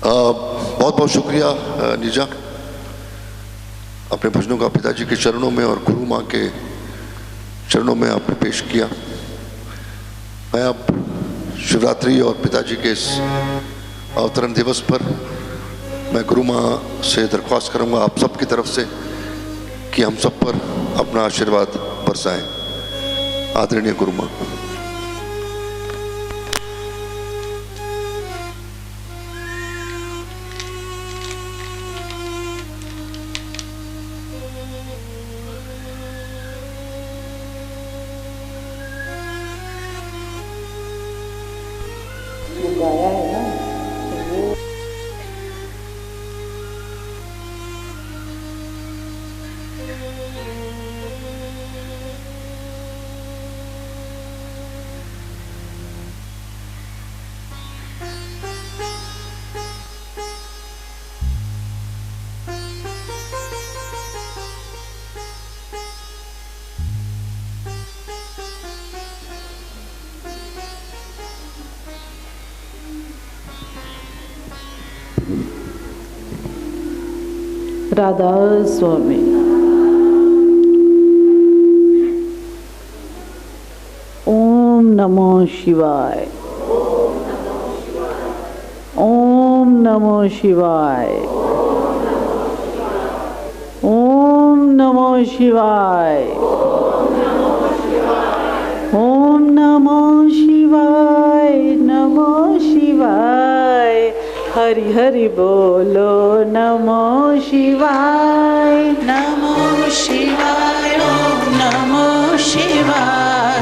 बहुत बहुत शुक्रिया निजा, अपने भजनों का पिताजी के चरणों में और गुरु माँ के चरणों में आपने पेश किया। मैं अब शिवरात्रि और पिताजी के इस अवतरण दिवस पर मैं गुरु माँ से दरख्वास्त करूँगा आप सब की तरफ से कि हम सब पर अपना आशीर्वाद बरसाएं। आदरणीय गुरु माँ। गाया है ना वो राधा स्वामी। ओम नमो शिवाय। ओम नमो शिवाय। ओम नमो शिवाय। ओम नमो शिवाय। नमो शिवाय। हरि हरि बोलो नमो शिवाय। नमो शिवाय। ओम नमो शिवाय।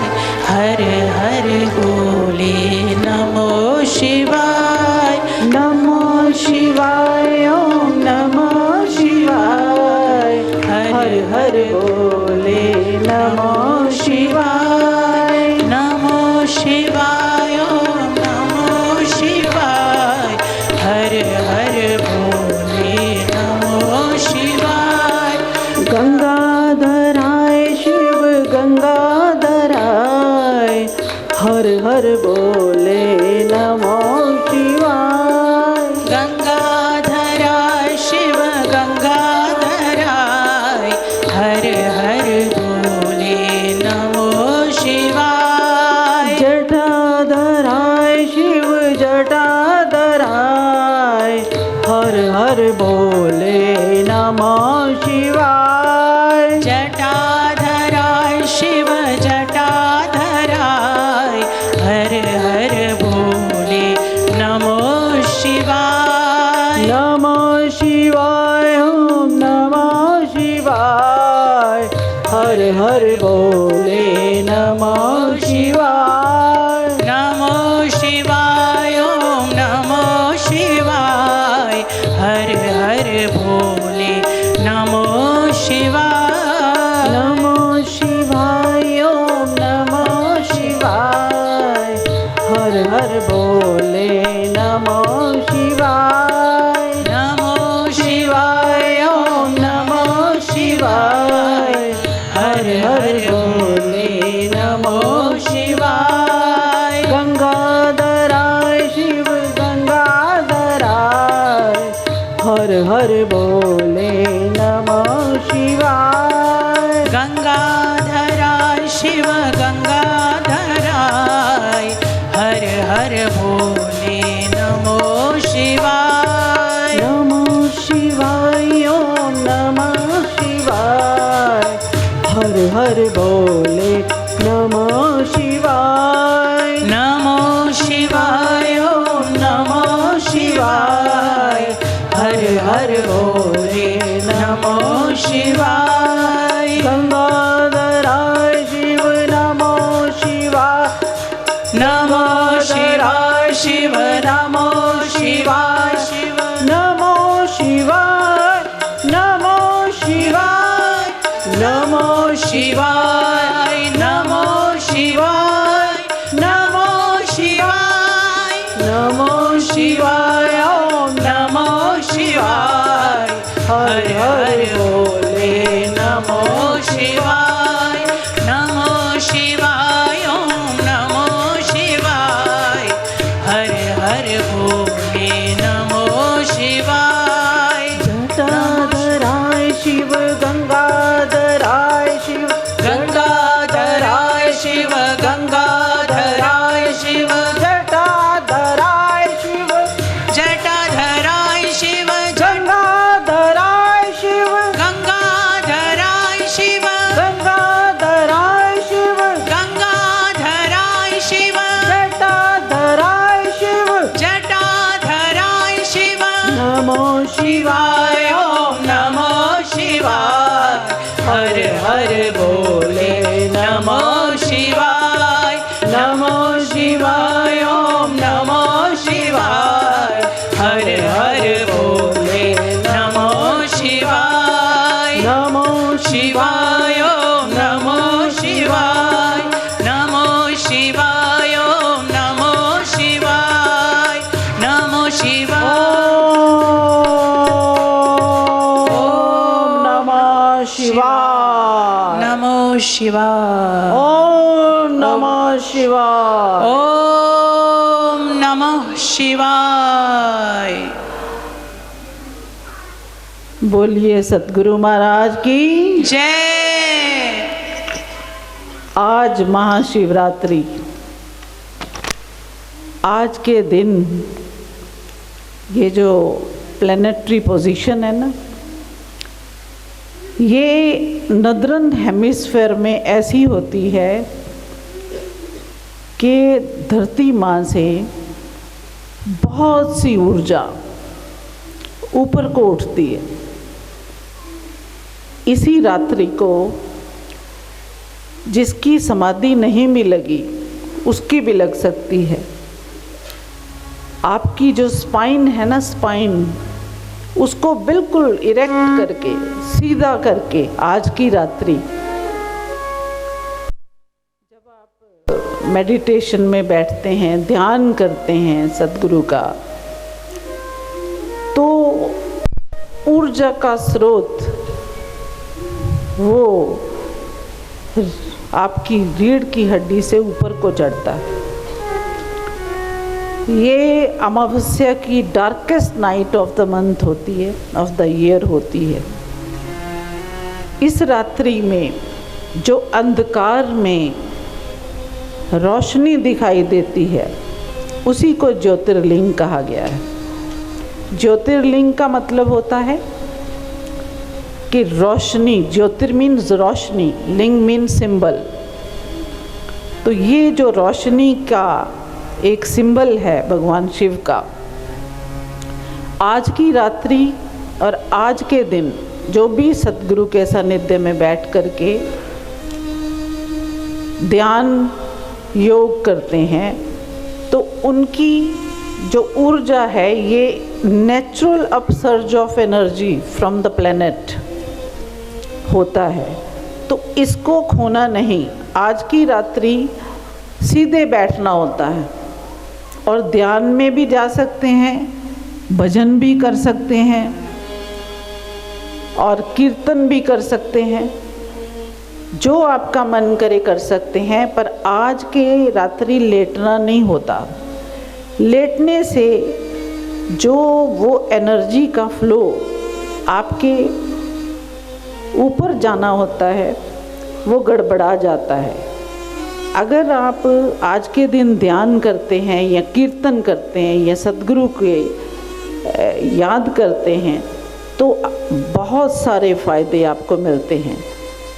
हर हर बोले नमो शिवाय। नमो शिवाय। ओम नमो शिवाय। हर हर बोले नमो शिवाय। नमो शिवाय। ओम नमो शिवाय। हर हर बोले नमो शिवाय। गंगाधराय शिव गंगाधराय। हर हर बोले नमो शिवाय। गंगाधराय शिव गंगाधराय। हर हर बोले नमो शिवाय। जटाधराय शिव जटाधराय। हर हर बोले नमो शिवाय। जटाधराय शिव जटाधराय। हर हर बोले नमो शिवाय। नमो शिवाय। ओम नमो शिवाय। हर हर बोले नमो शिवाय। नमो शिवाय। ओम नमो शिवाय। हर हर बोले नमो शिवाय। नमो शिवाय। ओम नमो शिवाय। हर हर बोले नमो शिवाय। नमो शिवाय। ओम नमो शिवाय। हर हर बोले नमो शिवाय। गंगाधराय शिव गंगाधराय। हर हर बोले नमो शिवाय। गंगाधराय शिव गंगाधराय। हर हर बोले नमो शिवाय। नमो शिवाय। ओम नमो शिवाय। हर हर बोले नमो शिवाय। नमो शिवाय। ओम नमो शिवाय। हर हर बोले नमो शिवाय। गंगाधराय शिव नमो शिवाय। नमो शिवाय शिव नमो शिवाय शिव नमो शिवाय। नमो शिवाय। नमो शिवाय। नमो शिवाय। नमो शिवाय। नमो शिवाय। ओम नमो शिवाय। हर हर बोले नमो शिवाय। नमो शिवाय। ओम नमो शिवाय। हर हर शिवाय। ओम नमः शिवाय। ओम नमः शिवाय। बोलिए सतगुरु महाराज की जय। आज महाशिवरात्रि। आज के दिन ये जो प्लैनेटरी पोजीशन है ना, ये नॉर्दर्न हेमिस्फेयर में ऐसी होती है कि धरती माँ से बहुत सी ऊर्जा ऊपर को उठती है। इसी रात्रि को जिसकी समाधि नहीं भी लगी उसकी भी लग सकती है। आपकी जो स्पाइन है ना, स्पाइन, उसको बिल्कुल इरेक्ट करके, सीधा करके आज की रात्रि, जब आप मेडिटेशन में बैठते हैं, ध्यान करते हैं सतगुरु का, तो ऊर्जा का स्रोत वो आपकी रीढ़ की हड्डी से ऊपर को चढ़ता है। ये अमावस्या की darkest night of the month होती है, ऑफ द ईयर होती है। इस रात्रि में जो अंधकार में रोशनी दिखाई देती है उसी को ज्योतिर्लिंग कहा गया है। ज्योतिर्लिंग का मतलब होता है कि रोशनी, ज्योतिर मीन्स रोशनी, लिंग मीन्स सिंबल। तो ये जो रोशनी का एक सिंबल है भगवान शिव का, आज की रात्रि और आज के दिन जो भी सतगुरु के सानिध्य में बैठ करके ध्यान योग करते हैं, तो उनकी जो ऊर्जा है ये natural upsurge of energy from the planet होता है। तो इसको खोना नहीं। आज की रात्रि सीधे बैठना होता है और ध्यान में भी जा सकते हैं, भजन भी कर सकते हैं और कीर्तन भी कर सकते हैं, जो आपका मन करे कर सकते हैं। पर आज के रात्रि लेटना नहीं होता। लेटने से जो वो एनर्जी का फ्लो आपके ऊपर जाना होता है वो गड़बड़ा जाता है। अगर आप आज के दिन ध्यान करते हैं या कीर्तन करते हैं या सतगुरु के याद करते हैं तो बहुत सारे फ़ायदे आपको मिलते हैं।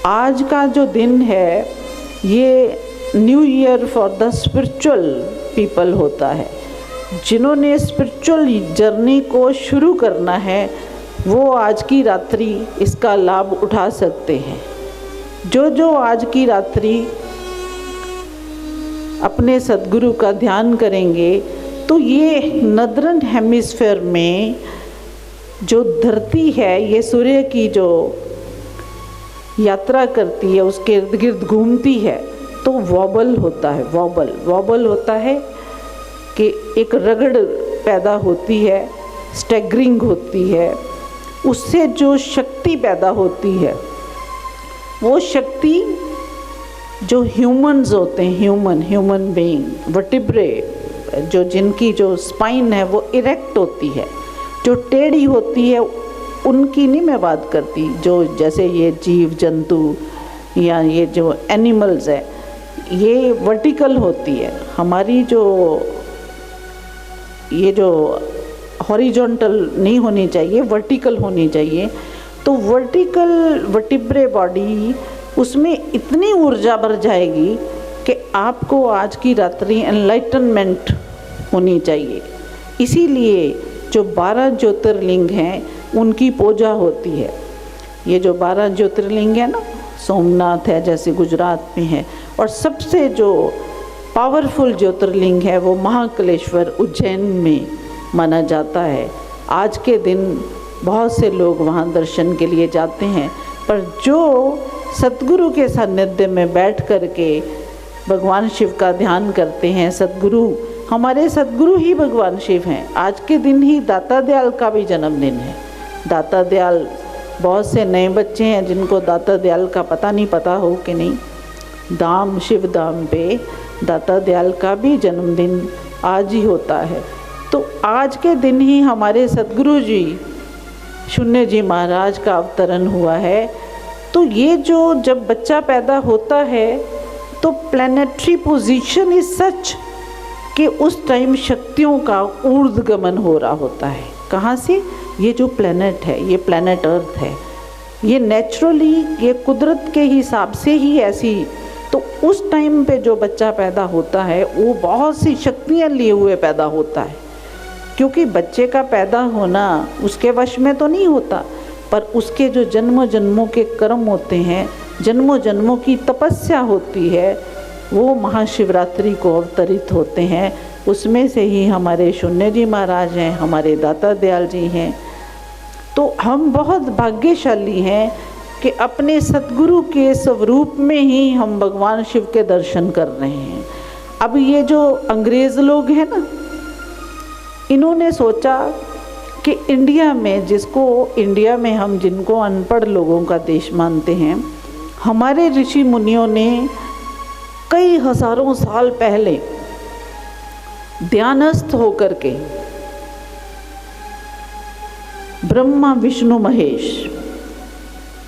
आज का जो दिन है ये new year for the spiritual people होता है। जिन्होंने स्पिरिचुअल जर्नी को शुरू करना है वो आज की रात्रि इसका लाभ उठा सकते हैं। जो आज की रात्रि अपने सद्गुरु का ध्यान करेंगे तो ये नॉर्दर्न हेमिस्फेयर में जो धरती है, ये सूर्य की जो यात्रा करती है उसके इर्द गिर्द घूमती है, तो वॉबल होता है। वॉबल होता है कि एक रगड़ पैदा होती है, स्टैगरिंग होती है, उससे जो शक्ति पैदा होती है वो शक्ति जो ह्यूमन्स होते हैं, ह्यूमन बीइंग, वर्टिब्रे, जो जिनकी जो स्पाइन है वो इरेक्ट होती है, जो टेढ़ी होती है उनकी नहीं मैं बात करती, जो जैसे ये जीव जंतु या ये जो एनिमल्स है ये वर्टिकल होती है। हमारी जो ये जो हॉरिजॉन्टल नहीं होनी चाहिए, वर्टिकल होनी चाहिए। तो वर्टिकल वर्टिब्रे बॉडी, उसमें इतनी ऊर्जा भर जाएगी कि आपको आज की रात्रि एनलाइटनमेंट होनी चाहिए। इसीलिए जो 12 ज्योतिर्लिंग हैं उनकी पूजा होती है। ये जो 12 ज्योतिर्लिंग है ना, सोमनाथ है जैसे गुजरात में है, और सबसे जो पावरफुल ज्योतिर्लिंग है वो महाकालेश्वर उज्जैन में माना जाता है। आज के दिन बहुत से लोग वहाँ दर्शन के लिए जाते हैं, पर जो सतगुरु के सानिध्य में बैठ कर के भगवान शिव का ध्यान करते हैं, सतगुरु, हमारे सतगुरु ही भगवान शिव हैं। आज के दिन ही दाता दयाल का भी जन्मदिन है। दाता दयाल, बहुत से नए बच्चे हैं जिनको दाता दयाल का पता नहीं, पता हो कि नहीं, धाम शिव धाम पे दाता दयाल का भी जन्मदिन आज ही होता है। तो आज के दिन ही हमारे सद्गुरु जी शून्य जी महाराज का अवतरण हुआ है। तो ये जो जब बच्चा पैदा होता है तो प्लैनेटरी पोजीशन इज सच कि उस टाइम शक्तियों का ऊर्ध्वगमन हो रहा होता है। कहाँ से? ये जो प्लैनेट है, ये प्लैनेट अर्थ है, ये नेचुरली, ये कुदरत के हिसाब से ही ऐसी। तो उस टाइम पे जो बच्चा पैदा होता है वो बहुत सी शक्तियाँ लिए हुए पैदा होता है, क्योंकि बच्चे का पैदा होना उसके वश में तो नहीं होता, पर उसके जो जन्मों जन्मों के कर्म होते हैं, जन्मों जन्मों की तपस्या होती है, वो महाशिवरात्रि को अवतरित होते हैं। उसमें से ही हमारे शून्य जी महाराज हैं, हमारे दाता दयाल जी हैं। तो हम बहुत भाग्यशाली हैं कि अपने सतगुरु के स्वरूप में ही हम भगवान शिव के दर्शन कर रहे हैं। अब ये जो अंग्रेज़ लोग हैं ना, इन्होंने सोचा कि इंडिया में हम जिनको अनपढ़ लोगों का देश मानते हैं, हमारे ऋषि मुनियों ने कई हज़ारों साल पहले ध्यानस्थ होकर के ब्रह्मा विष्णु महेश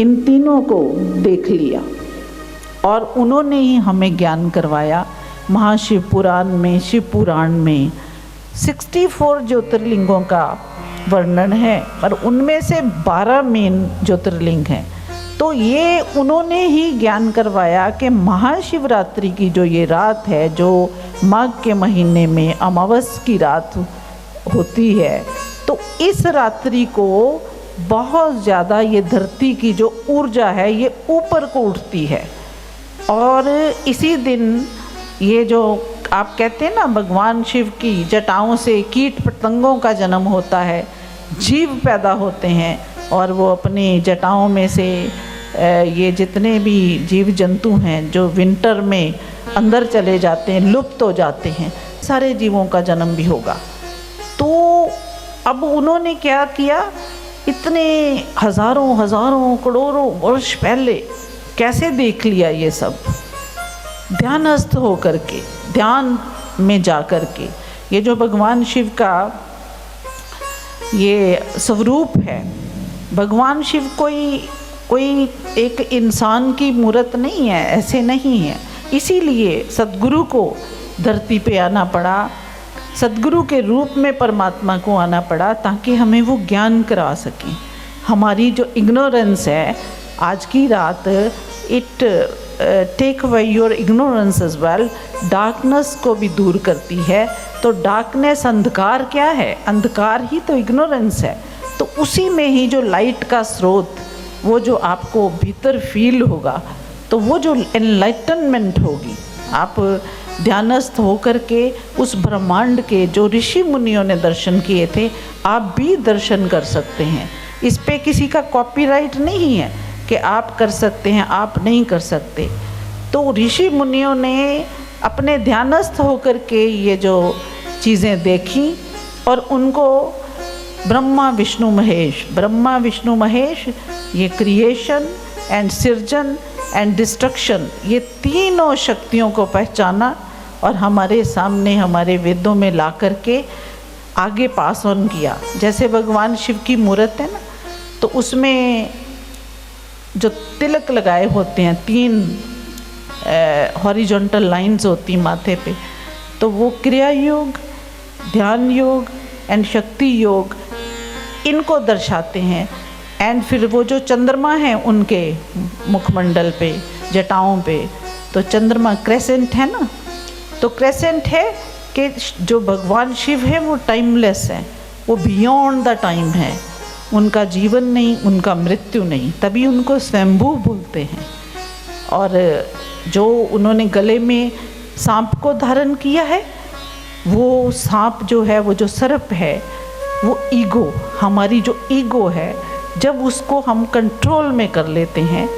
इन तीनों को देख लिया और उन्होंने ही हमें ज्ञान करवाया। महाशिव पुराण में, शिव पुराण में 64 ज्योतिर्लिंगों का वर्णन है, पर उनमें से 12 मेन ज्योतिर्लिंग हैं। तो ये उन्होंने ही ज्ञान करवाया कि महाशिवरात्रि की जो ये रात है, जो माघ के महीने में अमावस की रात होती है, तो इस रात्रि को बहुत ज़्यादा ये धरती की जो ऊर्जा है ये ऊपर को उठती है। और इसी दिन ये जो आप कहते हैं ना, भगवान शिव की जटाओं से कीट पतंगों का जन्म होता है, जीव पैदा होते हैं और वो अपनी जटाओं में से ये जितने भी जीव जंतु हैं जो विंटर में अंदर चले जाते हैं, लुप्त हो जाते हैं, सारे जीवों का जन्म भी होगा। तो अब उन्होंने क्या किया, इतने हज़ारों करोड़ों वर्ष पहले कैसे देख लिया ये सब, ध्यानस्थ हो कर के, ध्यान में जा कर के। ये जो भगवान शिव का ये स्वरूप है, भगवान शिव कोई एक इंसान की मूर्त नहीं है, ऐसे नहीं है। इसीलिए सद्गुरु को धरती पे आना पड़ा, सद्गुरु के रूप में परमात्मा को आना पड़ा, ताकि हमें वो ज्ञान करा सकें। हमारी जो इग्नोरेंस है आज की रात, it take away your ignorance as well, darkness को भी दूर करती है। तो डार्कनेस, अंधकार क्या है? अंधकार ही तो इग्नोरेंस है। तो उसी में ही जो लाइट का स्रोत, वो जो आपको भीतर फील होगा, तो वो जो एनलाइटनमेंट होगी, आप ध्यानस्थ होकर के उस ब्रह्मांड के जो ऋषि मुनियों ने दर्शन किए थे, आप भी दर्शन कर सकते हैं। इस पे किसी का कॉपीराइट नहीं है कि आप कर सकते हैं, आप नहीं कर सकते। तो ऋषि मुनियों ने अपने ध्यानस्थ होकर के ये जो चीज़ें देखी और उनको ब्रह्मा विष्णु महेश ये क्रिएशन एंड सृजन एंड डिस्ट्रक्शन, ये तीनों शक्तियों को पहचाना और हमारे सामने, हमारे वेदों में ला कर के आगे पास ऑन किया। जैसे भगवान शिव की मूर्त है ना, तो उसमें जो तिलक लगाए होते हैं, 3 हॉरिजॉन्टल लाइंस होती माथे पे, तो वो क्रिया योग, ध्यान योग एंड शक्ति योग इनको दर्शाते हैं। एंड फिर वो जो चंद्रमा है उनके मुखमंडल पे, जटाओं पे, तो चंद्रमा क्रेसेंट है ना, तो क्रेसेंट है कि जो भगवान शिव है वो टाइमलेस है, वो बियॉन्ड द टाइम है, उनका जीवन नहीं, उनका मृत्यु नहीं, तभी उनको स्वयंभू बोलते हैं। और जो उन्होंने गले में सांप को धारण किया है, वो सांप जो है, वो जो सर्प है, वो ईगो, हमारी जो ईगो है, जब उसको हम कंट्रोल में कर लेते हैं,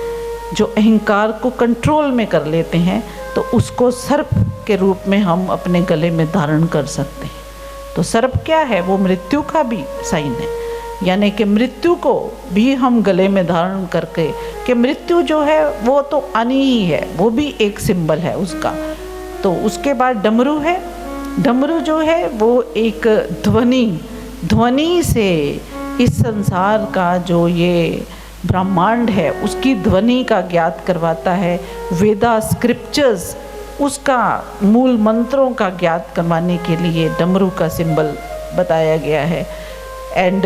जो अहंकार को कंट्रोल में कर लेते हैं, तो उसको सर्प के रूप में हम अपने गले में धारण कर सकते हैं। तो सर्प क्या है? वो मृत्यु का भी साइन है। यानी कि मृत्यु को भी हम गले में धारण करके, कि मृत्यु जो है वो तो आनी ही है, वो भी एक सिंबल है उसका। तो उसके बाद डमरू है। डमरू जो है वो एक ध्वनि से इस संसार का जो ये ब्रह्मांड है उसकी ध्वनि का ज्ञात करवाता है। वेदा स्क्रिप्चर्स उसका मूल मंत्रों का ज्ञात करवाने के लिए डमरू का सिंबल बताया गया है। एंड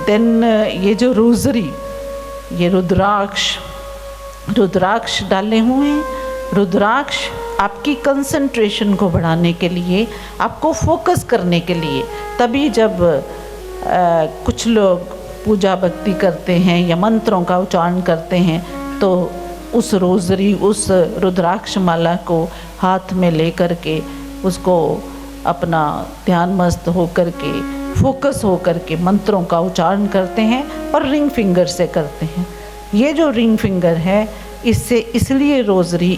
देन ये जो रोजरी, ये रुद्राक्ष डाले हुए हैं। रुद्राक्ष आपकी कंसंट्रेशन को बढ़ाने के लिए, आपको फोकस करने के लिए। तभी जब कुछ लोग पूजा भक्ति करते हैं या मंत्रों का उच्चारण करते हैं तो उस रोजरी, उस रुद्राक्ष माला को हाथ में ले कर के उसको अपना ध्यान मस्त हो कर के, फोकस हो कर के मंत्रों का उच्चारण करते हैं और रिंग फिंगर से करते हैं। ये जो रिंग फिंगर है इससे इसलिए रोजरी,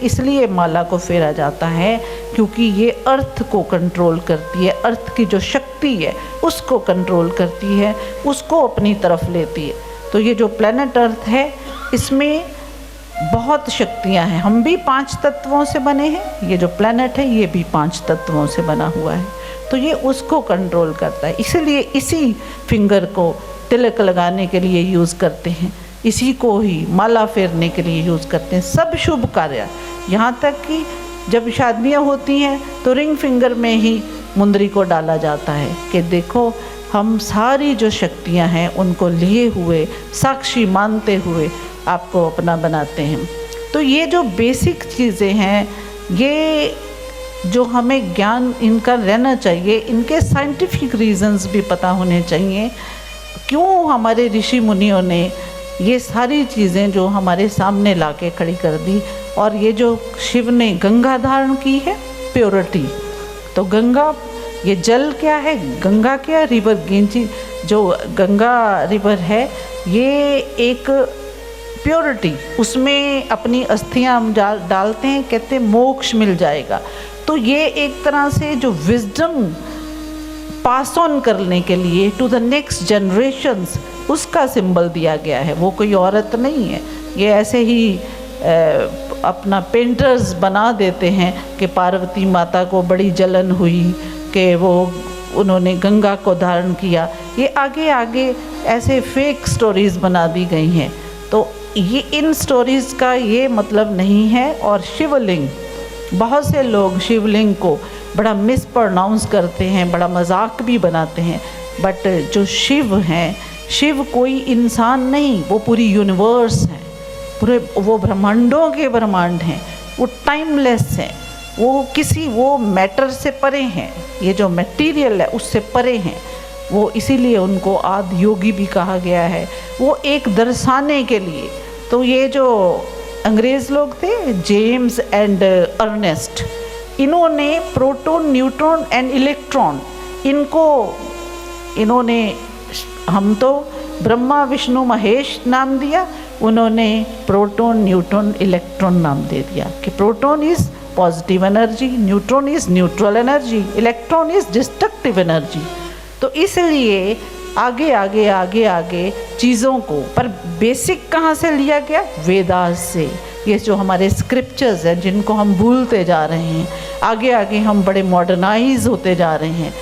इसलिए माला को फेरा जाता है क्योंकि ये अर्थ को कंट्रोल करती है, अर्थ की जो शक्ति है उसको कंट्रोल करती है, उसको अपनी तरफ लेती है। तो ये जो प्लैनेट अर्थ है इसमें बहुत शक्तियां हैं। हम भी 5 तत्वों से बने हैं, ये जो प्लैनेट है ये भी 5 तत्वों से बना हुआ है। तो ये उसको कंट्रोल करता है, इसलिए इसी फिंगर को तिलक लगाने के लिए यूज़ करते हैं, इसी को ही माला फेरने के लिए यूज़ करते हैं। सब शुभ कार्य, यहाँ तक कि जब शादियाँ होती हैं तो रिंग फिंगर में ही मुंदरी को डाला जाता है कि देखो हम सारी जो शक्तियाँ हैं उनको लिए हुए, साक्षी मानते हुए आपको अपना बनाते हैं। तो ये जो बेसिक चीज़ें हैं, ये जो हमें ज्ञान इनका रहना चाहिए, इनके साइंटिफिक रीजंस भी पता होने चाहिए, क्यों हमारे ऋषि मुनियों ने ये सारी चीज़ें जो हमारे सामने लाके खड़ी कर दी। और ये जो शिव ने गंगा धारण की है, प्योरिटी, तो गंगा, ये जल क्या है, गंगा क्या, रिवर गेंची, जो गंगा रिवर है ये एक प्योरिटी, उसमें अपनी अस्थियां हम डालते हैं, कहते हैं मोक्ष मिल जाएगा। तो ये एक तरह से जो विजडम पास ऑन करने के लिए टू द नेक्स्ट जनरेशन्स, उसका सिंबल दिया गया है। वो कोई औरत नहीं है, ये ऐसे ही अपना पेंटर्स बना देते हैं कि पार्वती माता को बड़ी जलन हुई कि वो उन्होंने गंगा को धारण किया। ये आगे आगे ऐसे फेक स्टोरीज़ बना दी गई हैं। तो ये इन स्टोरीज़ का ये मतलब नहीं है। और शिवलिंग, बहुत से लोग शिवलिंग को बड़ा मिस प्रोनाउंस करते हैं, बड़ा मजाक भी बनाते हैं, बट जो शिव हैं, शिव कोई इंसान नहीं, वो पूरी यूनिवर्स हैं, पूरे वो ब्रह्मांडों के ब्रह्मांड हैं, वो टाइमलेस हैं, वो मैटर से परे हैं, ये जो मटेरियल है उससे परे हैं। वो इसीलिए उनको आदि योगी भी कहा गया है, वो एक दर्शाने के लिए। तो ये जो अंग्रेज़ लोग थे, जेम्स एंड अर्नेस्ट, इन्होंने प्रोटॉन, न्यूट्रॉन एंड इलेक्ट्रॉन, इन्होंने हम तो ब्रह्मा विष्णु महेश नाम दिया, उन्होंने प्रोटॉन न्यूट्रॉन इलेक्ट्रॉन नाम दे दिया कि proton is positive energy, neutron is neutral energy, electron is destructive energy. तो इसलिए आगे आगे आगे आगे चीज़ों को, पर बेसिक कहाँ से लिया गया, वेदास से। ये जो हमारे स्क्रिप्चर्स हैं जिनको हम भूलते जा रहे हैं, आगे आगे हम बड़े मॉडर्नाइज होते जा रहे हैं।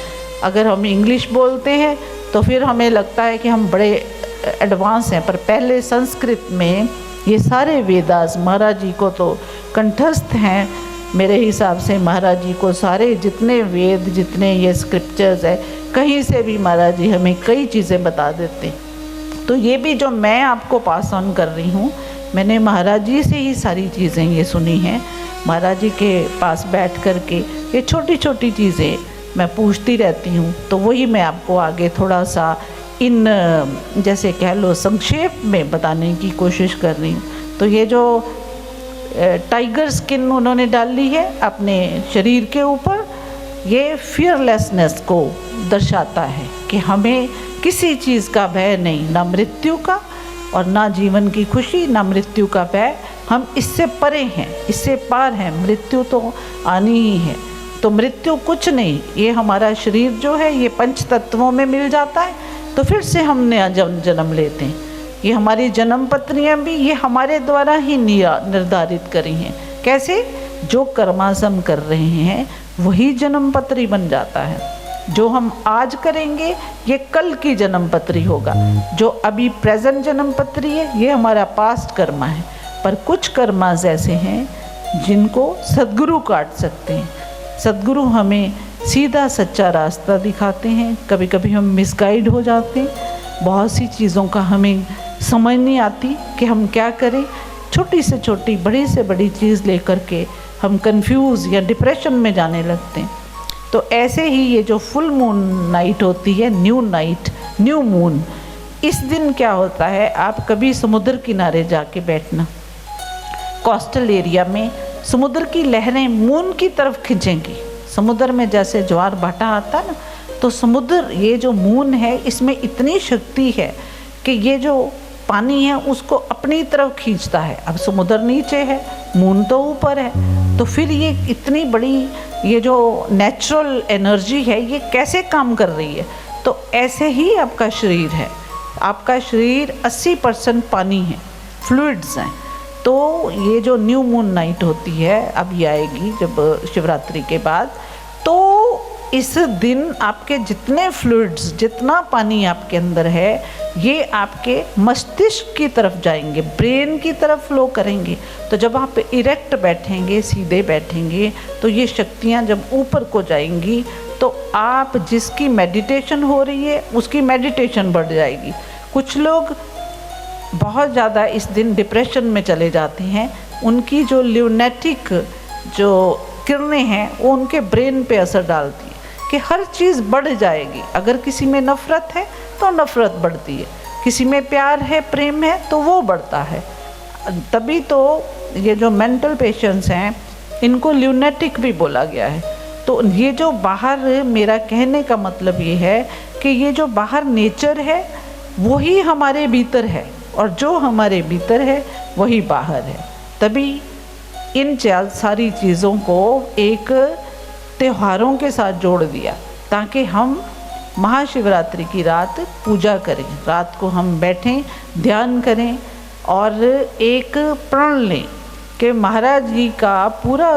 अगर हम इंग्लिश बोलते हैं तो फिर हमें लगता है कि हम बड़े एडवांस हैं, पर पहले संस्कृत में ये सारे वेदास महाराज जी को तो कंठस्थ हैं। मेरे हिसाब से महाराज जी को सारे जितने वेद, जितने ये स्क्रिप्चर्स है, कहीं से भी महाराज जी हमें कई चीज़ें बता देते। तो ये भी जो मैं आपको पास ऑन कर रही हूँ, मैंने महाराज जी से ही सारी चीज़ें ये सुनी हैं। महाराज जी के पास बैठ कर के ये छोटी छोटी चीज़ें मैं पूछती रहती हूँ, तो वही मैं आपको आगे थोड़ा सा इन, जैसे कह लो, संक्षेप में बताने की कोशिश कर रही हूँ। तो ये जो टाइगर स्किन उन्होंने डाल ली है अपने शरीर के ऊपर, ये फियरलेसनेस को दर्शाता है कि हमें किसी चीज़ का भय नहीं, ना मृत्यु का और ना जीवन की खुशी, ना मृत्यु का भय। हम इससे परे हैं, इससे पार हैं, मृत्यु तो आनी ही है। तो मृत्यु कुछ नहीं, ये हमारा शरीर जो है ये पंच तत्वों में मिल जाता है, तो फिर से हम नया जन्म लेते हैं। ये हमारी जन्म पत्रियाँ भी ये हमारे द्वारा ही निर्धारित करी हैं। कैसे? जो कर्मास हम कर रहे हैं वही जन्म पत्री बन जाता है। जो हम आज करेंगे ये कल की जन्म पत्री होगा। जो अभी प्रेजेंट जन्म पत्री है ये हमारा पास्ट कर्मा है। पर कुछ कर्मास ऐसे हैं जिनको सद्गुरु काट सकते हैं। सद्गुरु हमें सीधा सच्चा रास्ता दिखाते हैं। कभी कभी हम मिसगाइड हो जाते हैं, बहुत सी चीज़ों का हमें समझ नहीं आती कि हम क्या करें। छोटी से छोटी बड़ी से बड़ी चीज़ लेकर के हम कंफ्यूज या डिप्रेशन में जाने लगते हैं। तो ऐसे ही ये जो फुल मून नाइट होती है, न्यू नाइट, न्यू मून, इस दिन क्या होता है, आप कभी समुद्र किनारे जाके बैठना, कोस्टल एरिया में समुद्र की लहरें मून की तरफ खिंचेंगी। समुद्र में जैसे ज्वार भाटा आता है ना, तो समुद्र, ये जो मून है इसमें इतनी शक्ति है कि ये जो पानी है उसको अपनी तरफ खींचता है। अब समुद्र नीचे है, मून तो ऊपर है, तो फिर ये इतनी बड़ी ये जो नेचुरल एनर्जी है ये कैसे काम कर रही है। तो ऐसे ही आपका शरीर है। आपका शरीर 80% पानी है, फ्लूइड्स हैं। तो ये जो न्यू मून नाइट होती है, अब ये आएगी जब शिवरात्रि के बाद, तो इस दिन आपके जितने फ्लूइड्स, जितना पानी आपके अंदर है, ये आपके मस्तिष्क की तरफ जाएंगे, ब्रेन की तरफ फ्लो करेंगे। तो जब आप इरेक्ट बैठेंगे, सीधे बैठेंगे, तो ये शक्तियाँ जब ऊपर को जाएंगी तो आप जिसकी मेडिटेशन हो रही है उसकी मेडिटेशन बढ़ जाएगी। कुछ लोग बहुत ज़्यादा इस दिन डिप्रेशन में चले जाते हैं, उनकी जो ल्यूनेटिक जो किरणें हैं वो उनके ब्रेन पे असर डालती है कि हर चीज़ बढ़ जाएगी। अगर किसी में नफ़रत है तो नफ़रत बढ़ती है, किसी में प्यार है, प्रेम है, तो वो बढ़ता है। तभी तो ये जो मेंटल पेशेंट्स हैं इनको ल्यूनेटिक भी बोला गया है। तो ये जो बाहर, मेरा कहने का मतलब ये है कि ये जो बाहर नेचर है वही हमारे भीतर है, और जो हमारे भीतर है वही बाहर है। तभी इन सारी चीज़ों को एक त्योहारों के साथ जोड़ दिया ताकि हम महाशिवरात्रि की रात पूजा करें, रात को हम बैठें, ध्यान करें और एक प्रण लें कि महाराज जी का पूरा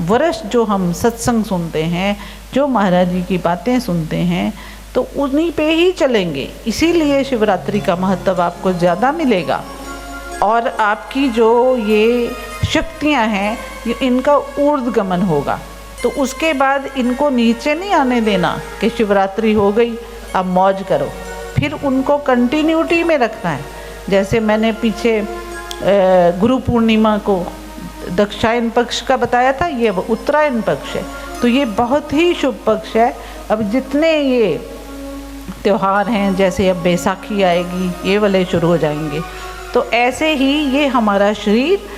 वर्ष जो हम सत्संग सुनते हैं, जो महाराज जी की बातें सुनते हैं, तो उन्हीं पे ही चलेंगे। इसीलिए शिवरात्रि का महत्व आपको ज़्यादा मिलेगा। और आपकी जो ये शक्तियाँ हैं इनका ऊर्ध्वगमन होगा। तो उसके बाद इनको नीचे नहीं आने देना कि शिवरात्रि हो गई अब मौज करो, फिर उनको कंटिन्यूटी में रखना है। जैसे मैंने पीछे गुरु पूर्णिमा को दक्षायन पक्ष का बताया था, ये उत्तरायण पक्ष है, तो ये बहुत ही शुभ पक्ष है। अब जितने ये त्यौहार हैं, जैसे अब बैसाखी आएगी, ये वाले शुरू हो जाएंगे, तो ऐसे ही ये हमारा शरीर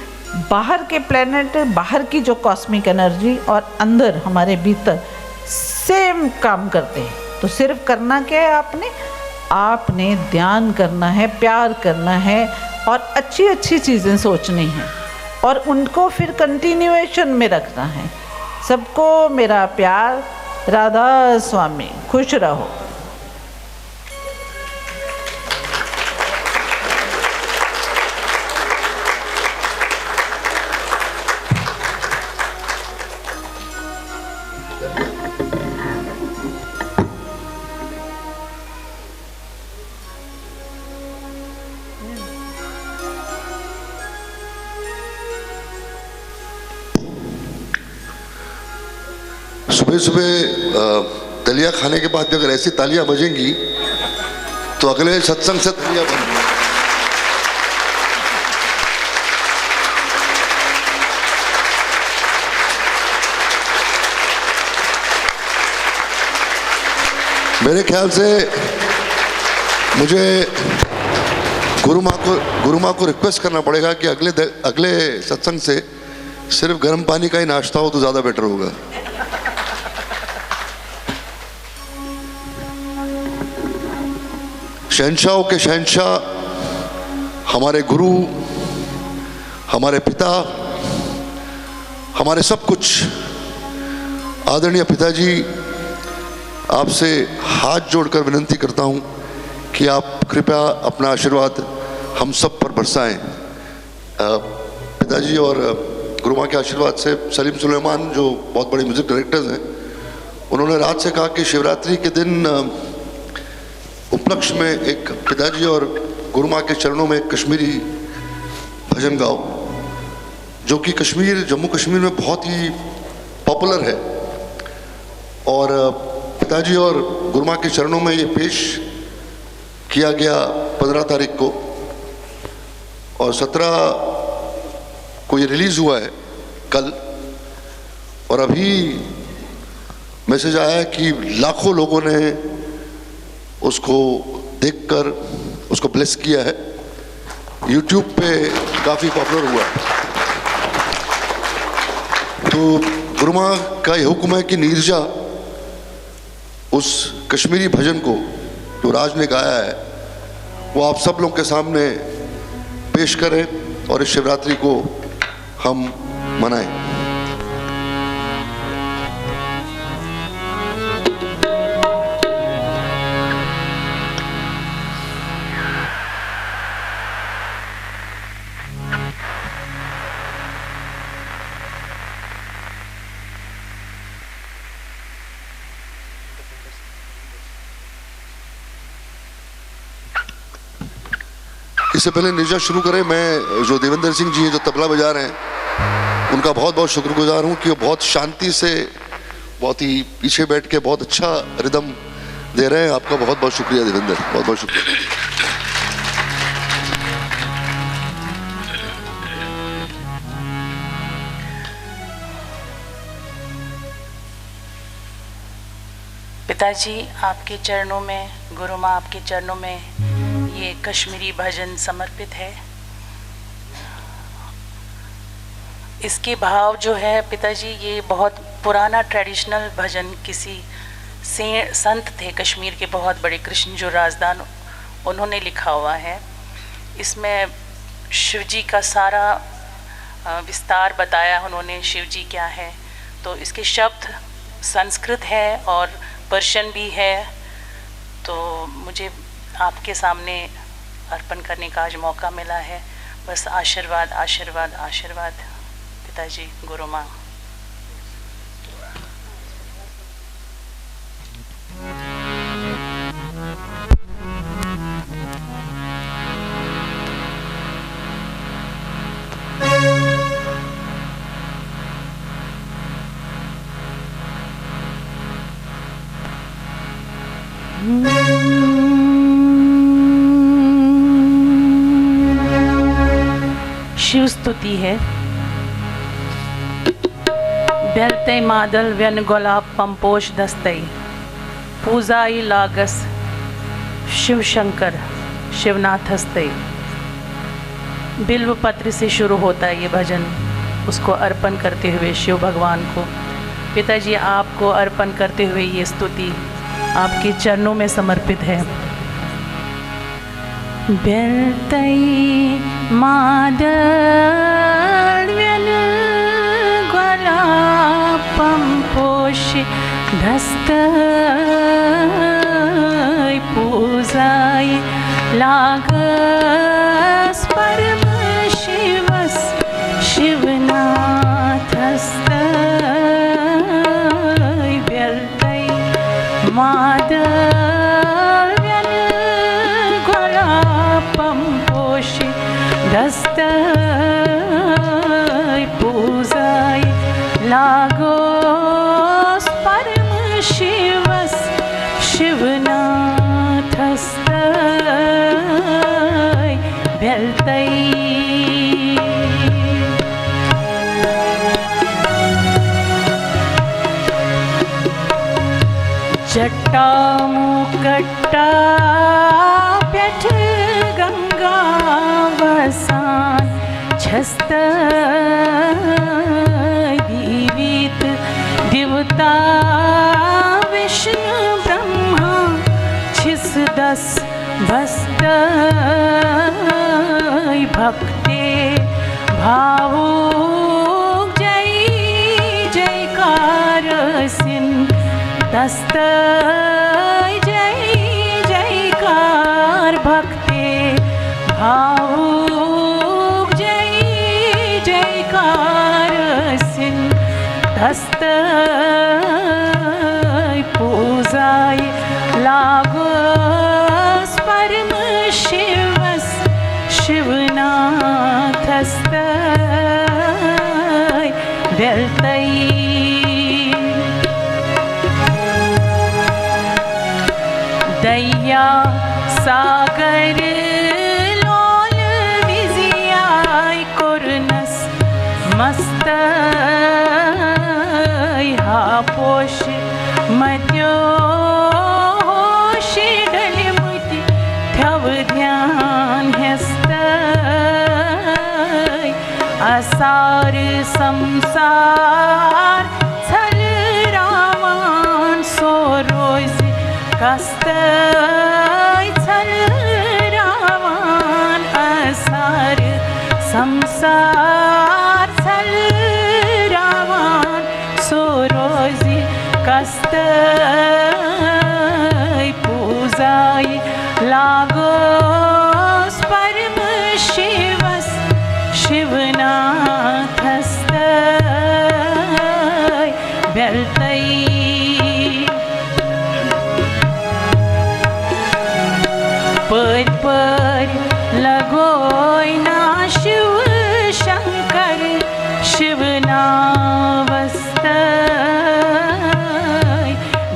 बाहर के प्लेनेट, बाहर की जो कॉस्मिक एनर्जी और अंदर हमारे भीतर सेम काम करते हैं। तो सिर्फ करना क्या है, आपने ध्यान करना है, प्यार करना है और अच्छी अच्छी चीज़ें सोचनी हैं और उनको फिर कंटिन्यूएशन में रखना है। सबको मेरा प्यार, राधा स्वामी, खुश रहो। सुबह सुबह दलिया खाने के बाद भी अगर ऐसी तालियां बजेंगी तो अगले सत्संग से तालियां बजेंगी। मेरे ख्याल से मुझे गुरु माँ को रिक्वेस्ट करना पड़ेगा कि अगले सत्संग से सिर्फ गर्म पानी का ही नाश्ता हो तो ज़्यादा बेटर होगा। शहंशाहों के शहंशाह, हमारे गुरु, हमारे पिता, हमारे सब कुछ, आदरणीय पिताजी, आपसे हाथ जोड़कर विनती करता हूं कि आप कृपया अपना आशीर्वाद हम सब पर बरसाएं। पिताजी और गुरु माँ के आशीर्वाद से सलीम सुलेमान जो बहुत बड़े म्यूज़िक डायरेक्टर्स हैं, उन्होंने रात से कहा कि शिवरात्रि के दिन उपलक्ष्य में एक पिताजी और गुरु माँ के चरणों में एक कश्मीरी भजन गाओ, जो कि जम्मू कश्मीर में बहुत ही पॉपुलर है। और पिताजी और गुरु माँ के चरणों में ये पेश किया गया 15 तारीख को, और 17 को ये रिलीज़ हुआ है कल। और अभी मैसेज आया है कि लाखों लोगों ने उसको देखकर उसको ब्लेस किया है, यूट्यूब पे काफ़ी पॉपुलर हुआ है। तो गुरु माँ का ये हुक्म है कि नीरजा उस कश्मीरी भजन को जो राज ने गाया है वो आप सब लोग के सामने पेश करें और इस शिवरात्रि को हम मनाएं। इससे पहले नीरजा शुरू करें, मैं जो देवेंद्र सिंह जी हैं जो तबला बजा रहे हैं उनका बहुत बहुत शुक्रगुजार हूं कि वो बहुत शांति से, बहुत ही पीछे बैठ के बहुत अच्छा रिदम दे रहे हैं। आपका बहुत बहुत शुक्रिया देवेंद्र, बहुत बहुत शुक्रिया। पिताजी, आपके चरणों में, गुरु माँ आपके चरणों में ये कश्मीरी भजन समर्पित है। इसके भाव जो है पिताजी, ये बहुत पुराना ट्रेडिशनल भजन किसी संत थे कश्मीर के, बहुत बड़े कृष्णजो राजदान, उन्होंने लिखा हुआ है। इसमें शिव जी का सारा विस्तार बताया उन्होंने, शिव जी क्या है। तो इसके शब्द संस्कृत है और पर्शियन भी है। तो मुझे आपके सामने अर्पण करने का आज मौका मिला है। बस आशीर्वाद आशीर्वाद आशीर्वाद पिताजी, गुरु माँ। शिव स्तुति है। बेलते मादल व्यन गुलाब पंपोश दस्तई, पूजाई लागस शिव शंकर शिवनाथ हस्तई। बिल्व पत्र से शुरू होता है ये भजन, उसको अर्पण करते हुए शिव भगवान को। पिताजी, आपको अर्पण करते हुए ये स्तुति आपके चरणों में समर्पित है। बेलतई मादल व्यन गुलाब पंपोश दस्तई, पूजाई लागस परम शिवस शिवनाथ हस्तई। बेलतई मादल दस्तई, पूजाई लागोस परम शिवस शिवनाथ हस्तई। बेलतई जट्टा मुकट्टा प्यठ गंगा वसान छस्तई, दीवित देवता विष्णु ब्रह्मा छिस दस बस्तई। भक्ते भावुक जय जयकार तस्तय जय जयकार भक्ते भावुक जय जयकार सिन तस्तय पूजाय लागोस परम शिवस शिवनाथस्तय वेल्तय दया सागर लोल विजयाय कुर्नस मस्तय हापोश मध्यो शिडलमुति थव ध्यान हस्तय असार संसार छल रावण सोरोज कस्तय छल रावण असार संसार छल रावण सोरोजी कस्तय पूजाय लागोस परम शिवस शिवनाथस्तय वेल्तय पर पर लगोय ना शिव शंकर शिवनावस्तय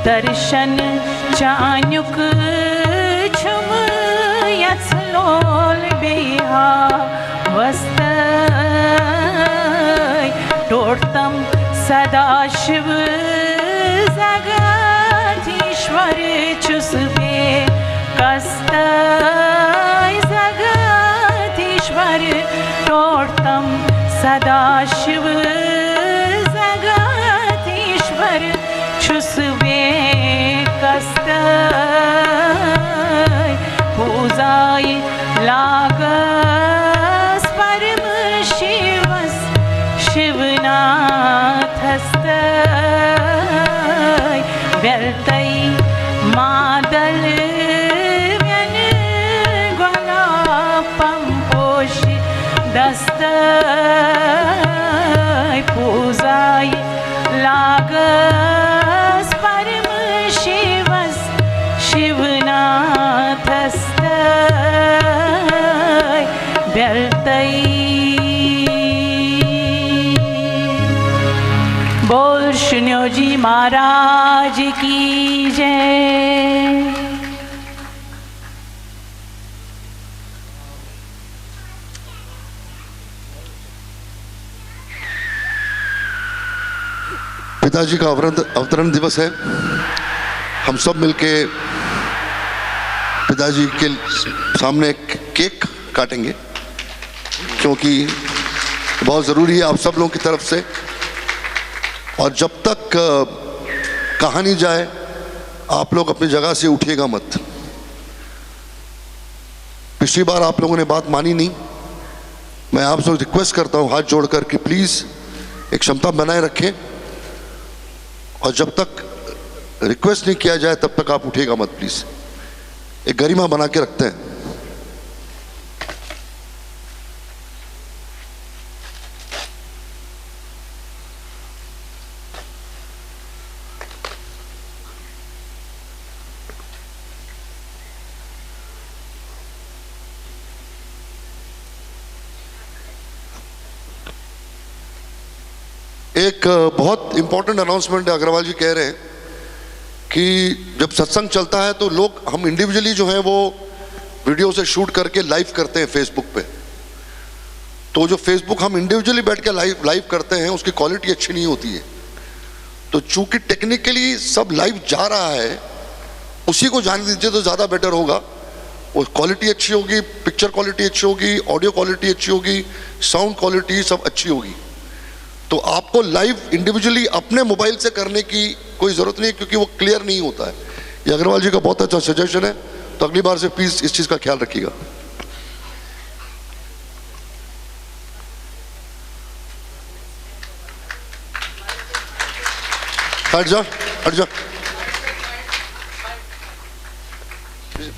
दर्शन चानुक छुम यत्लोल बेहा वस्तय टोटतम सदाशिव जगदीश्वर चुसबे कस्तय जगदीश्वर टोटतम सदाशिव जगदीश्वर छुसबे कस्तय पूजाय लागस परम शिवस शिवनाथस्तय वेल्तय मादल दस्तय पूजाय लागस परम शिवस शिवनाथस्तय वेल्तय बोल शून्योजी महाराज की जय। पिताजी का अवतरण दिवस है। हम सब मिलके पिताजी के सामने एक केक काटेंगे क्योंकि बहुत ज़रूरी है आप सब लोगों की तरफ से। और जब तक कहानी जाए आप लोग अपनी जगह से उठिएगा मत। पिछली बार आप लोगों ने बात मानी नहीं। मैं आपसे रिक्वेस्ट करता हूँ हाथ जोड़कर कि प्लीज़ एक क्षमता बनाए रखें और जब तक रिक्वेस्ट नहीं किया जाए तब तक आप उठिएगा मत प्लीज़। एक गरिमा बना के रखते हैं। एक बहुत इंपॉर्टेंट अनाउंसमेंट है। अग्रवाल जी कह रहे हैं कि जब सत्संग चलता है तो लोग हम इंडिविजुअली जो है वो वीडियो से शूट करके लाइव करते हैं फेसबुक पे। तो जो फेसबुक हम इंडिविजुअली बैठ के लाइव करते हैं उसकी क्वालिटी अच्छी नहीं होती है। तो चूंकि टेक्निकली सब लाइव जा रहा है उसी को जाने दीजिए तो ज़्यादा बेटर होगा। वो क्वालिटी अच्छी होगी, पिक्चर क्वालिटी अच्छी होगी, ऑडियो क्वालिटी अच्छी होगी, साउंड क्वालिटी सब अच्छी होगी। तो आपको लाइव इंडिविजुअली अपने मोबाइल से करने की कोई ज़रूरत नहीं है क्योंकि वो क्लियर नहीं होता है। ये अग्रवाल जी का बहुत अच्छा सजेशन है। तो अगली बार से प्लीज़ इस चीज़ का ख्याल रखिएगा। हट जा हट जा।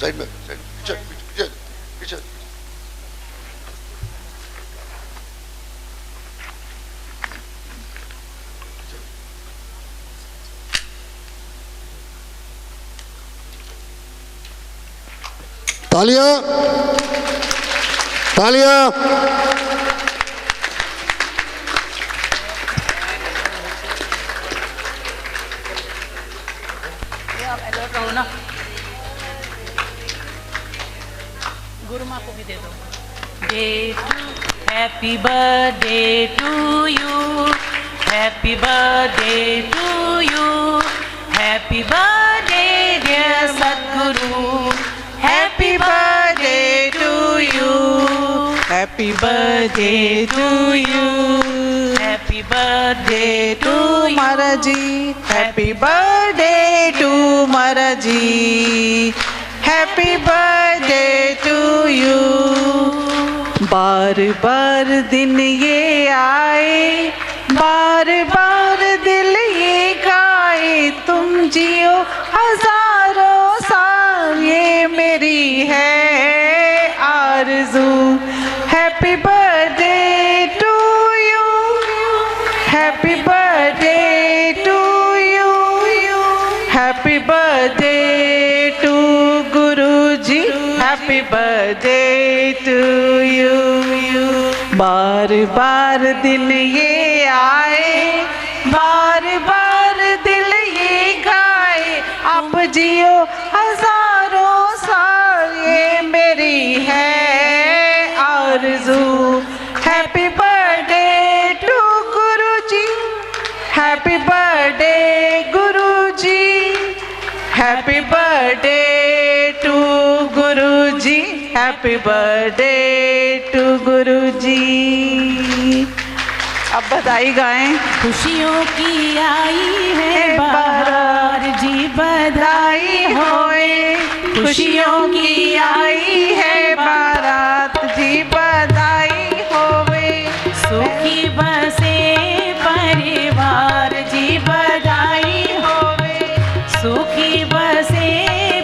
साइड में पीछे पीछे पीछे। तालियां तालियां। रहो ना, गुरु माँ को भी दे दो। Happy birthday to you, happy birthday to you, happy birthday dear Sadhguru, happy birthday to you, happy birthday to you, happy birthday to Maharaj ji, happy birthday to Maharaj ji, happy birthday to you. बार बार दिन ये आए, बार बार दिल ये गाए, तुम जियो हजारों साल, ये मेरी है आरज़ू। Happy birthday to you, happy birthday to you, happy birthday to Guruji, happy birthday to you. बार बार दिन ये आए, बार बार दिल ये गाए, आप जियो हजारों साल, ये मेरी है आरज़ू। Happy birthday to Guruji, happy birthday Guruji, happy birthday to Guruji, happy birthday to Guruji. अब बधाई गाएं। खुशियों की आई है बाहर जी, बधाई होए, खुशियों की आई है बारात जी, बधाई होवे। सुखी बसे परिवार जी, बधाई होवे, सुखी बसे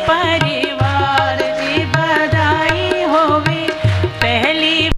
परिवार जी, बधाई होवे। पहली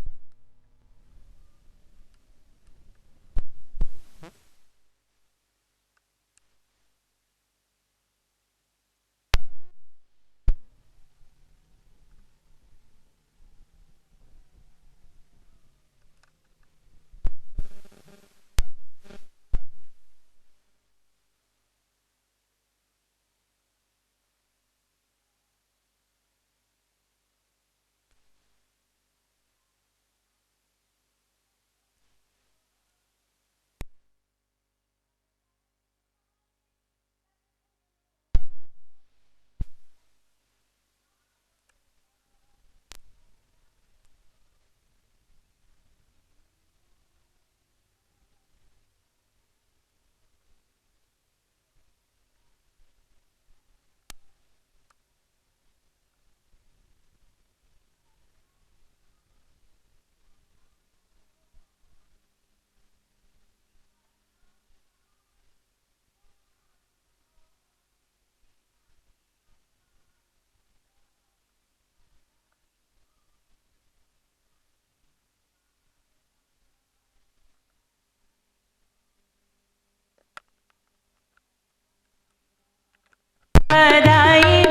बधाई,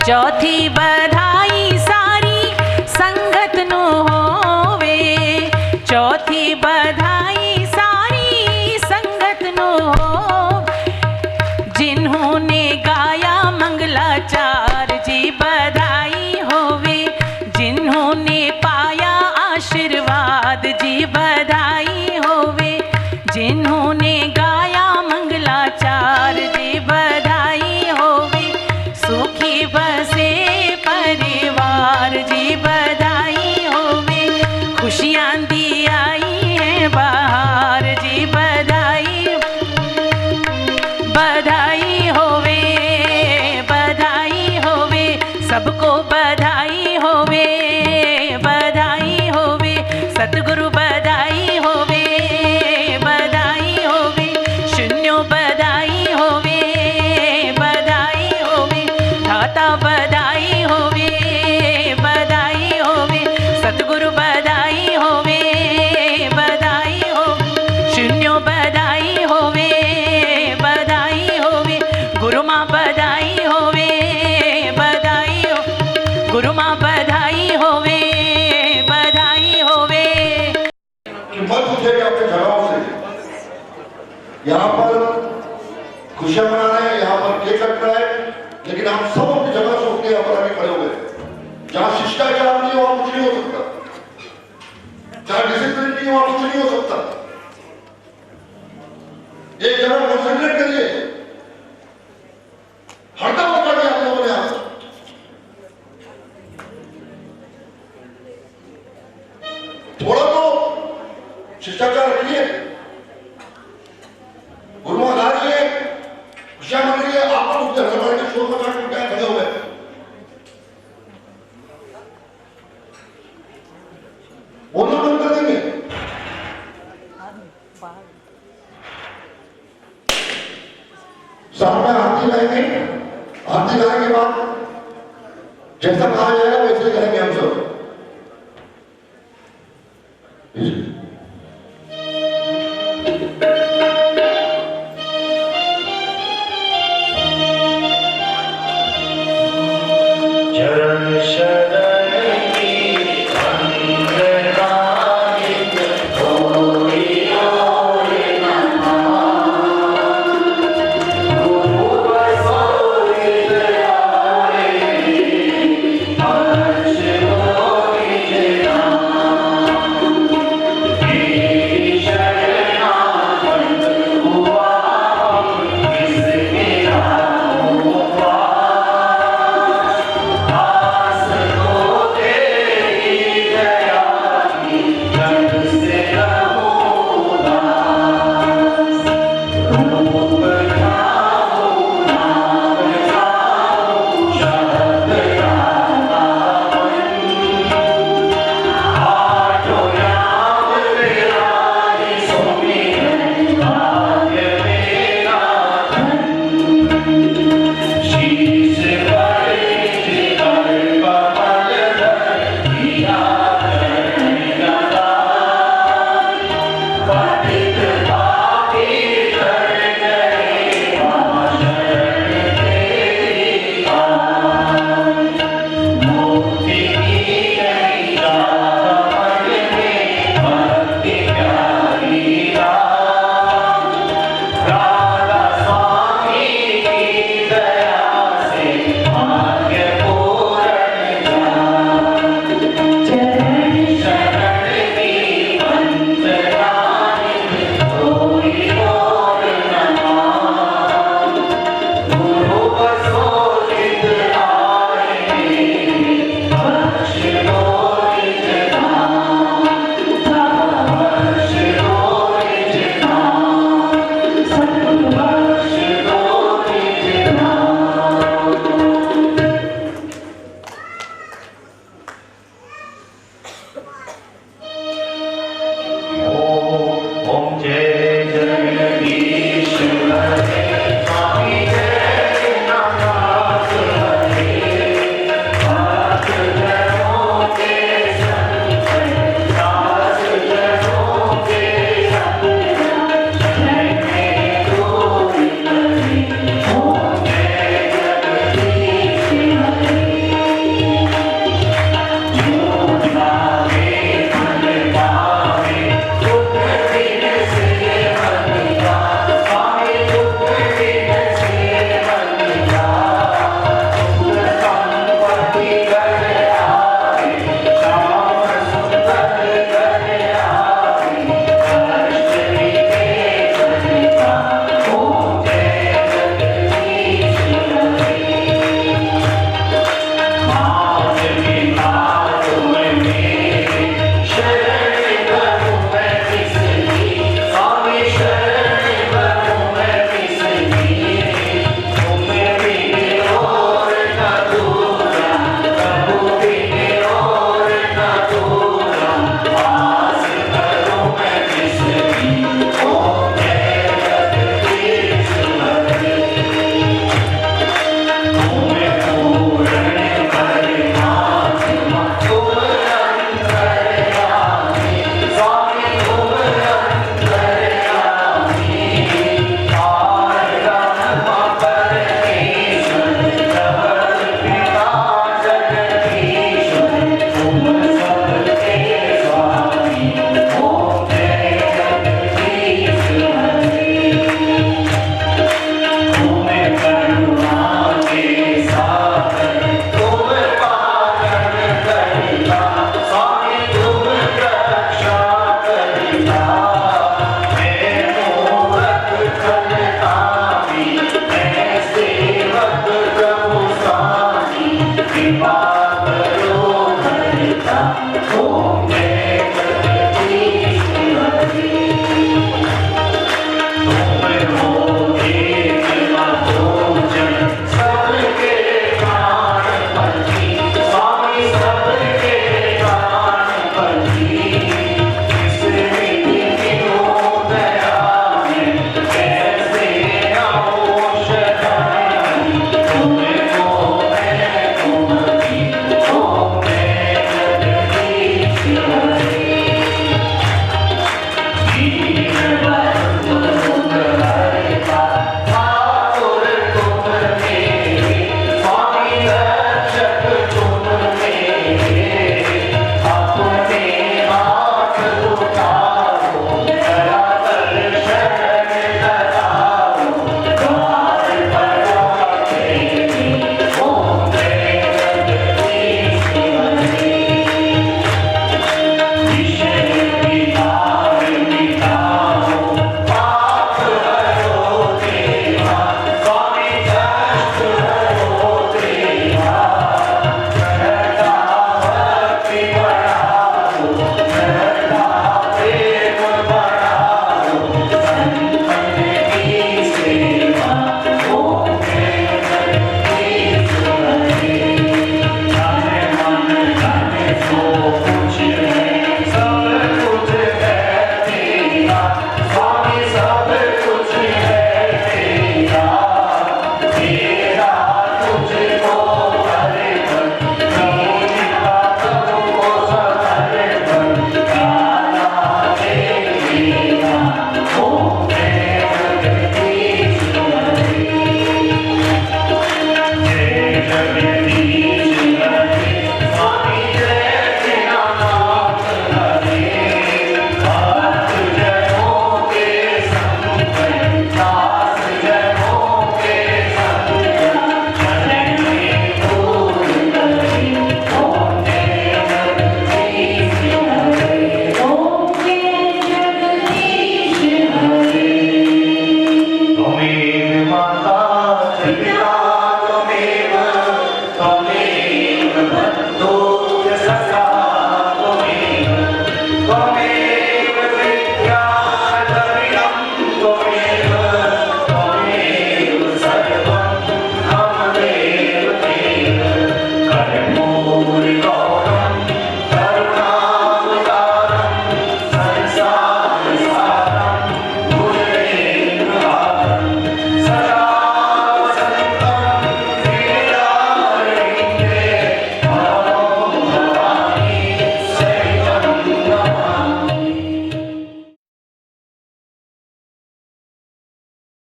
चौथी बधाई सारी संगत नो होवे, चौथी बधाई सारी संगत नो हो, जिन्होंने गाया मंगलाचार जी, बधाई होवे, जिन्होंने पाया आशीर्वाद जी, बधाई होवे, जिन्होंने गाया मंगलाचार जी, बधाई होवे। सुखी बसे खुशियां मना रहे हैं, यहाँ पर केक कट रहा है, लेकिन आप सब अपनी जगह से उठ के यहाँ पर आके खड़े हुए। जहाँ शिष्टाचार नहीं हो वहां कुछ नहीं हो सकता, जहाँ डिसिप्लिन नहीं हो वहां कुछ नहीं हो सकता। एक जगह कॉन्सेंट्रेट करिए, हड़ता पकड़ दिया आप लोगों ने यहाँ। थोड़ा तो शिष्टाचार रखिए, गुरुआ गा रही है, खुशियां मन रही है, आप लोग के शोर मचा के क्या खड़े हुए। बोलना बंद कर देंगे। सामने आरती गाएंगे, आरती गाने के बाद जैसा कहा जाएगा वैसे करेंगे हम सब।